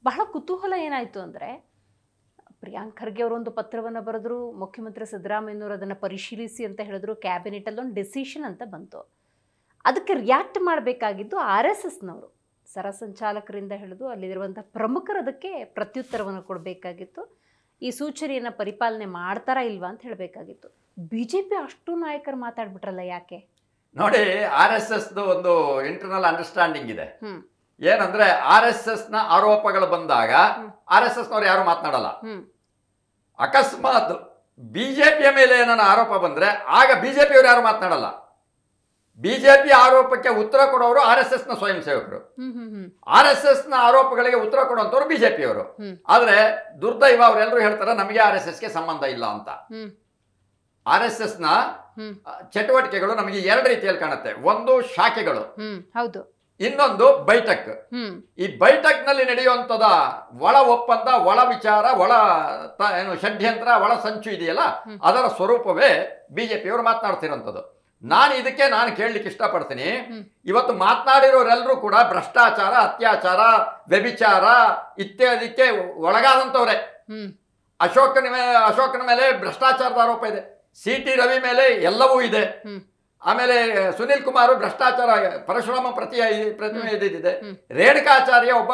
ಬಹಳ ಕುತೂಹಲ ಏನಾಯಿತು ಅಂದರೆ, ಪ್ರಿಯಾಂಕ್ ಖರ್ಗೆ ಅವರೊಂದು ಪತ್ರವನ್ನು ಬರೆದ್ರು, ಮುಖ್ಯಮಂತ್ರಿ ಸಿದ್ದರಾಮಯ್ಯನವರು ಅದನ್ನು ಪರಿಶೀಲಿಸಿ ಅಂತ ಹೇಳಿದ್ರು, ಕ್ಯಾಬಿನೆಟಲ್ಲಿ ಒಂದು ಡಿಸಿಷನ್ ಅಂತ ಬಂತು. ಅದಕ್ಕೆ ರಿಯಾಕ್ಟ್ ಮಾಡಬೇಕಾಗಿದ್ದು RSSನವರು, ಸರಸಂಚಾಲಕರಿಂದ ಹಿಡಿದು ಅಲ್ಲಿರುವಂಥ ಪ್ರಮುಖರು ಅದಕ್ಕೆ ಪ್ರತ್ಯುತ್ತರವನ್ನು ಕೊಡಬೇಕಾಗಿತ್ತು. ಈ ಸೂಚನೆಯನ್ನು ಪರಿಪಾಲನೆ ಮಾಡ್ತಾರಾ ಇಲ್ವಾ ಅಂತ ಹೇಳಬೇಕಾಗಿತ್ತು. BJP ಅಷ್ಟು ನಾಯಕರು ಮಾತಾಡ್ಬಿಟ್ರಲ್ಲ, ಯಾಕೆ? ನೋಡಿ, RSSದು ಒಂದು ಇಂಟರ್ನಲ್ ಅಂಡರ್ಸ್ಟ್ಯಾಂಡಿಂಗ್ ಇದೆ. ಏನಂದ್ರೆ RSSನ ಆರೋಪಗಳು ಬಂದಾಗ RSSನವ್ರು ಯಾರು ಮಾತನಾಡಲ್ಲ. ಅಕಸ್ಮಾತ್ BJPಯ ಮೇಲೆ ಏನಾನ ಆರೋಪ ಬಂದ್ರೆ ಆಗ BJPಯವರು ಯಾರು ಮಾತನಾಡಲ್ಲ. BJP ಆರೋಪಕ್ಕೆ ಉತ್ತರ ಕೊಡೋರು RSSನ ಸ್ವಯಂ ಸೇವಕರು, RSSನ ಆರೋಪಗಳಿಗೆ ಉತ್ತರ ಕೊಡುವಂತವ್ರು BJPಯವರು. ಆದ್ರೆ ದುರ್ದೈವ ಅವರೆಲ್ಲರೂ ಹೇಳ್ತಾರೆ ನಮಗೆ RSSಗೆ ಸಂಬಂಧ ಇಲ್ಲ ಅಂತ. RSSನ ಚಟುವಟಿಕೆಗಳು ನಮಗೆ ಎರಡು ರೀತಿಯಲ್ಲಿ ಕಾಣುತ್ತೆ. ಒಂದು ಶಾಖೆಗಳು, ಹೌದು, ಇನ್ನೊಂದು ಬೈಠಕ್. ಈ ಬೈಠಕ್ ನಲ್ಲಿ ನಡೆಯುವಂತದ ಒಳ ಒಪ್ಪಂದ, ಒಳ ವಿಚಾರ, ಏನು ಷಡ್ಯಂತ್ರ, ಒಳ ಸಂಚು ಇದೆಯಲ್ಲ, ಅದರ ಸ್ವರೂಪವೇ BJPಯವರು ಮಾತನಾಡ್ತಿರೋಂಥದ್ದು. ನಾನು ಕೇಳಲಿಕ್ಕೆ ಇಷ್ಟಪಡ್ತೀನಿ, ಇವತ್ತು ಮಾತನಾಡಿರೋರೆಲ್ಲರೂ ಕೂಡ ಭ್ರಷ್ಟಾಚಾರ, ಅತ್ಯಾಚಾರ, ವ್ಯಭಿಚಾರ ಇತ್ಯಾದಿಕ್ಕೆ ಒಳಗಾದಂಥವ್ರೆ. ಅಶೋಕನ ಮೇಲೆ ಭ್ರಷ್ಟಾಚಾರದ ಆರೋಪ ಇದೆ, CT ರವಿ ಮೇಲೆ ಎಲ್ಲವೂ ಇದೆ, ಆಮೇಲೆ ಸುನಿಲ್ ಕುಮಾರ್ ಭ್ರಷ್ಟಾಚಾರ, ಪರಶುರಾಮ ಪ್ರತಿಮೆ ಇದ್ದಿದೆ, ರೇಣುಕಾಚಾರ್ಯ ಒಬ್ಬ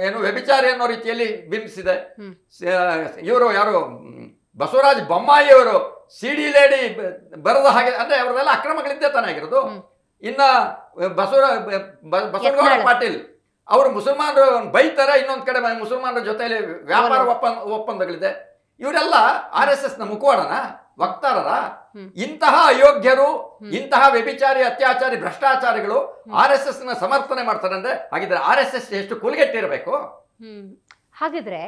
ಏನು ವ್ಯಭಿಚಾರಿ ಅನ್ನೋ ರೀತಿಯಲ್ಲಿ ಬಿಂಬಿಸಿದೆ. ಇವರು ಯಾರು, ಬಸವರಾಜ ಬೊಮ್ಮಾಯಿಯವರು CD ಲೇಡಿ ಬರದ ಹಾಗೆ, ಅಂದ್ರೆ ಅವರದೆಲ್ಲ ಅಕ್ರಮಗಳಿದ್ದೇ ತಾನೇ ಆಗಿರೋದು. ಇನ್ನ ಬಸವನಗೌಡ ಪಾಟೀಲ್ ಅವರು ಮುಸಲ್ಮಾನರು ಬೈತಾರೆ, ಇನ್ನೊಂದು ಕಡೆ ಮುಸಲ್ಮಾನರ ಜೊತೆಯಲ್ಲಿ ವ್ಯಾಪಾರ ಒಪ್ಪಂದಗಳಿದೆ. ಇವರೆಲ್ಲ RSSನ ಮುಖವಾಡನ, ವಕ್ತಾರರ. ಇಂತಹ ಅಯೋಗ್ಯರು, ಇಂತಹ ವ್ಯಭಿಚಾರಿ, ಅತ್ಯಾಚಾರಿ, ಭ್ರಷ್ಟಾಚಾರಿಗಳು RSSನ ಸಮರ್ಥನೆ ಮಾಡ್ತಾರೆ ಅಂದ್ರೆ ಹಾಗಿದ್ರೆ RSS ಎಷ್ಟು ಕುಲ್ಗೆಟ್ಟಿರಬೇಕು? ಹಾಗಿದ್ರೆ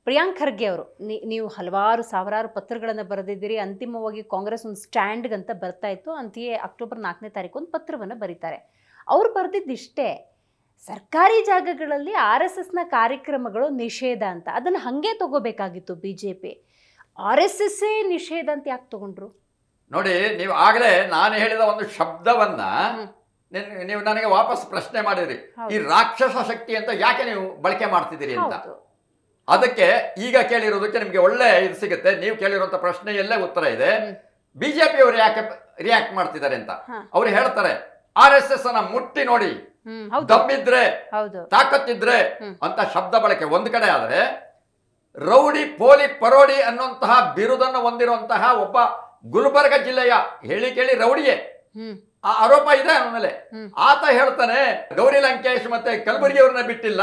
ಪ್ರಿಯಾಂಕ್ ಖರ್ಗೆ ಅವರು, ನೀವು ಹಲವಾರು ಸಾವಿರಾರು ಪತ್ರಗಳನ್ನು ಬರೆದಿದ್ದೀರಿ. ಅಂತಿಮವಾಗಿ ಕಾಂಗ್ರೆಸ್ ಒಂದು ಸ್ಟ್ಯಾಂಡ್ಗಂತ ಬರ್ತಾ ಇತ್ತು. ಅಂತೆಯೇ ಅಕ್ಟೋಬರ್ 4ನೇ ತಾರೀಕು ಒಂದು ಪತ್ರವನ್ನು ಬರೀತಾರೆ. ಅವ್ರು ಬರೆದಿದ್ದಿಷ್ಟೇ, ಸರ್ಕಾರಿ ಜಾಗಗಳಲ್ಲಿ RSSನ ಕಾರ್ಯಕ್ರಮಗಳು ನಿಷೇಧ ಅಂತ. ಅದನ್ನು ಹಾಗೆ ತಗೋಬೇಕಾಗಿತ್ತು BJP. RSSೇ ನಿಷೇಧ ಅಂತ ಯಾಕೆ ತಗೊಂಡ್ರು? ನೋಡಿ, ನೀವು ಆಗಲೇ ನಾನು ಹೇಳಿದ ಒಂದು ಶಬ್ದವನ್ನ ನೀವು ನನಗೆ ವಾಪಸ್ ಪ್ರಶ್ನೆ ಮಾಡಿದ್ರಿ. ಈ ರಾಕ್ಷಸ ಶಕ್ತಿ ಅಂತ ಯಾಕೆ ನೀವು ಬಳಕೆ ಮಾಡ್ತಿದ್ದೀರಿ ಅಂತ. ಅದಕ್ಕೆ ಈಗ ಕೇಳಿರೋದಕ್ಕೆ ನಿಮ್ಗೆ ಒಳ್ಳೆ ಇದು ಸಿಗುತ್ತೆ. ನೀವು ಕೇಳಿರುವಂತ ಪ್ರಶ್ನೆಯಲ್ಲೇ ಉತ್ತರ ಇದೆ. BJPಯವರು ಯಾಕೆ ರಿಯಾಕ್ಟ್ ಮಾಡ್ತಿದ್ದಾರೆ ಅಂತ ಅವ್ರು ಹೇಳ್ತಾರೆ, RSS ಅನ್ನ ಮುಟ್ಟಿ ನೋಡಿ, ದಮ್ಮಿದ್ರೆ, ತಾಕತ್ತಿದ್ರೆ ಅಂತ ಶಬ್ದ ಬಳಕೆ ಒಂದು ಕಡೆ ಆದ್ರೆ, ರೌಡಿ, ಪೋಲಿ, ಪರೋಡಿ ಅನ್ನುವಂತಹ ಬಿರುದನ್ನು ಹೊಂದಿರುವಂತಹ ಒಬ್ಬ ಗುಲ್ಬರ್ಗ ಜಿಲ್ಲೆಯ ಹೇಳಿ ಕೇಳಿ ರೌಡಿಯೇ ಆ ಆರೋಪ ಇದೆ ಆಮೇಲೆ ಆತ ಹೇಳ್ತಾನೆ, ಗೌರಿ ಲಂಕೇಶ್ ಮತ್ತೆ ಕಲಬುರ್ಗಿ ಅವ್ರನ್ನ ಬಿಟ್ಟಿಲ್ಲ,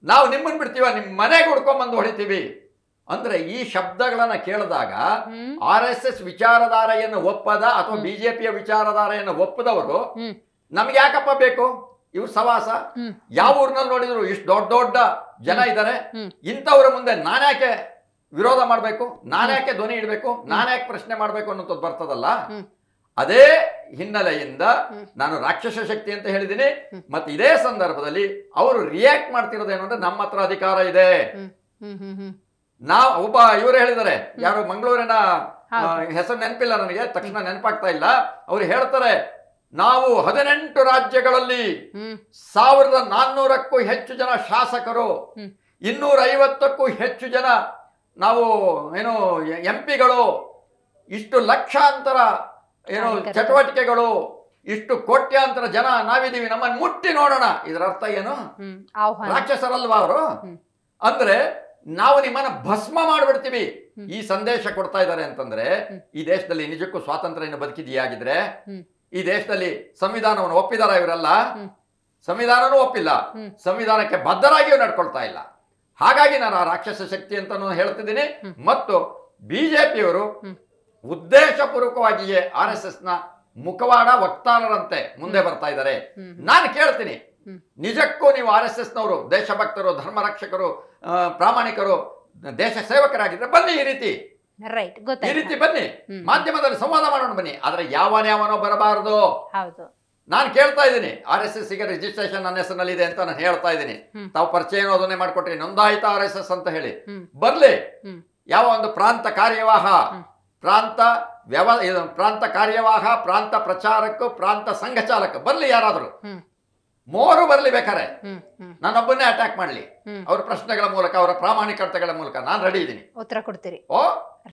ನಾವು ನಿಮ್ಮನ್ನು ಬಿಡ್ತೀವ, ನಿಮ್ಮ ಮನೆಗೆ ಹುಡ್ಕೊಂಡ್ಬಂದು ಹೊಡಿತೀವಿ ಅಂದ್ರೆ ಈ ಶಬ್ದಗಳನ್ನ ಕೇಳಿದಾಗ RSS ವಿಚಾರಧಾರೆಯನ್ನು ಒಪ್ಪದ ಅಥವಾ BJPಯ ವಿಚಾರಧಾರೆಯನ್ನು ಒಪ್ಪದವರು ನಮ್ಗೆ ಯಾಕಪ್ಪ ಬೇಕು ಇವ್ರ ಸವಾಸ? ಯಾವ ಊರಿನಲ್ಲಿ ನೋಡಿದ್ರು ಇಷ್ಟು ದೊಡ್ಡ ದೊಡ್ಡ ಜನ ಇದ್ದಾರೆ, ಇಂಥವ್ರ ಮುಂದೆ ನಾನ್ಯಾಕೆ ವಿರೋಧ ಮಾಡ್ಬೇಕು, ನಾನ್ಯಾಕೆ ಧ್ವನಿ ಇಡಬೇಕು, ನಾನ್ಯಾಕೆ ಪ್ರಶ್ನೆ ಮಾಡ್ಬೇಕು ಅನ್ನೋದು ಬರ್ತದಲ್ಲ. ಅದೇ ಹಿನ್ನೆಲೆಯಿಂದ ನಾನು ರಾಕ್ಷಸ ಶಕ್ತಿ ಅಂತ ಹೇಳಿದ್ದೀನಿ. ಮತ್ತೆ ಇದೇ ಸಂದರ್ಭದಲ್ಲಿ ಅವರು ರಿಯಾಕ್ಟ್ ಮಾಡ್ತಿರೋದೇನು ಅಂದ್ರೆ, ನಮ್ಮ ಹತ್ರ ಅಧಿಕಾರ ಇದೆ. ನಾವು ಒಬ್ಬ ಇವರು ಹೇಳಿದ್ದಾರೆ, ಯಾರು ಮಂಗಳೂರಿನ ಹೆಸರು ನೆನಪಿಲ್ಲ ನನಗೆ, ತಕ್ಷಣ ನೆನಪಾಗ್ತಾ ಇಲ್ಲ. ಅವ್ರು ಹೇಳ್ತಾರೆ, ನಾವು 18 ರಾಜ್ಯಗಳಲ್ಲಿ 1400ಕ್ಕೂ ಹೆಚ್ಚು ಜನ ಶಾಸಕರು, 250ಕ್ಕೂ ಹೆಚ್ಚು ಜನ ನಾವು ಏನು MPಗಳು, ಇಷ್ಟು ಲಕ್ಷಾಂತರ ಏನು ಚಟುವಟಿಕೆಗಳು, ಇಷ್ಟು ಕೋಟ್ಯಾಂತರ ಜನ ನಾವಿದೀವಿ, ನಮ್ಮನ್ನು ಮುಟ್ಟಿ ನೋಡೋಣ. ಇದರ ಅರ್ಥ ಏನು? ರಾಕ್ಷಸರಲ್ವಾ ಅವರು? ಅಂದ್ರೆ ನಾವು ನಿಮ್ಮನ್ನ ಭಸ್ಮ ಮಾಡ್ಬಿಡ್ತೀವಿ ಈ ಸಂದೇಶ ಕೊಡ್ತಾ ಇದ್ದಾರೆ ಅಂತಂದ್ರೆ, ಈ ದೇಶದಲ್ಲಿ ನಿಜಕ್ಕೂ ಸ್ವಾತಂತ್ರ್ಯ ಬದುಕಿದೆಯಾಗಿದ್ರೆ, ಈ ದೇಶದಲ್ಲಿ ಸಂವಿಧಾನವನ್ನು ಒಪ್ಪಿದಾರ ಇವರೆಲ್ಲ? ಸಂವಿಧಾನನೂ ಒಪ್ಪಿಲ್ಲ, ಸಂವಿಧಾನಕ್ಕೆ ಬದ್ಧರಾಗಿಯೂ ನಡ್ಕೊಳ್ತಾ ಇಲ್ಲ. ಹಾಗಾಗಿ ನಾನು ಆ ರಾಕ್ಷಸ ಶಕ್ತಿ ಅಂತ ಹೇಳ್ತಿದ್ದೀನಿ. ಮತ್ತು BJPಯವರು ಉದ್ದೇಶಪೂರ್ವಕವಾಗಿಯೇ RSSನ ಮುಖವಾಡ, ವಕ್ತಾರರಂತೆ ಮುಂದೆ ಬರ್ತಾ ಇದ್ದಾರೆ. ನಾನು ಕೇಳ್ತೀನಿ, ನಿಜಕ್ಕೂ ನೀವು RSSನವರು ದೇಶಭಕ್ತರು, ಧರ್ಮ ರಕ್ಷಕರು, ಪ್ರಾಮಾಣಿಕರು, ದೇಶ ಸೇವಕರಾಗಿದ್ರೆ ಬನ್ನಿ, ಈ ರೀತಿ ಬನ್ನಿ, ಮಾಧ್ಯಮದಲ್ಲಿ ಸಂವಾದ ಮಾಡೋಣ ಬನ್ನಿ. ಆದ್ರೆ ಯಾವನೋ ಬರಬಾರದು. ನಾನು ಕೇಳ್ತಾ ಇದ್ದೀನಿ, RSS ಗೆ ರಿಜಿಸ್ಟ್ರೇಷನ್ ನನ್ನ ಹೆಸರಿನಲ್ಲಿ ಇದೆ ಅಂತ ನಾನು ಹೇಳ್ತಾ ಇದ್ದೀನಿ. ತಾವು ಪರಿಚಯ ಅದನ್ನೇ ಮಾಡ್ಕೊಟ್ರಿ, ನೋಂದಾಯಿತ RSS ಅಂತ ಹೇಳಿ ಬರ್ಲಿ. ಯಾವ ಒಂದು ಪ್ರಾಂತ ಕಾರ್ಯವಾಹ, ಪ್ರಾಂತ ಪ್ರಾಂತ ಕಾರ್ಯವಾಹ, ಪ್ರಾಂತ ಪ್ರಚಾರಕ, ಪ್ರಾಂತ ಸಂಘ ಚಾಲಕ ಬರ್ಲಿ ಯಾರಾದರೂ. ಮೂವರು ಬರ್ಲಿ ಬೇಕಾರೆ ಹ್ಮ್ ಹ್ಮ್ ನಾನೊಬ್ಬನ್ನೇ ಅಟ್ಯಾಕ್ ಮಾಡ್ಲಿ ಹ್ಮ್. ಅವ್ರ ಪ್ರಶ್ನೆಗಳ ಮೂಲಕ ಅವರ ಪ್ರಾಮಾಣಿಕತೆಗಳ ಮೂಲಕ ನಾನು ರೆಡಿ ಇದ್ದೀನಿ. ಉತ್ತರ ಕೊಡ್ತೀರಿ. ಓ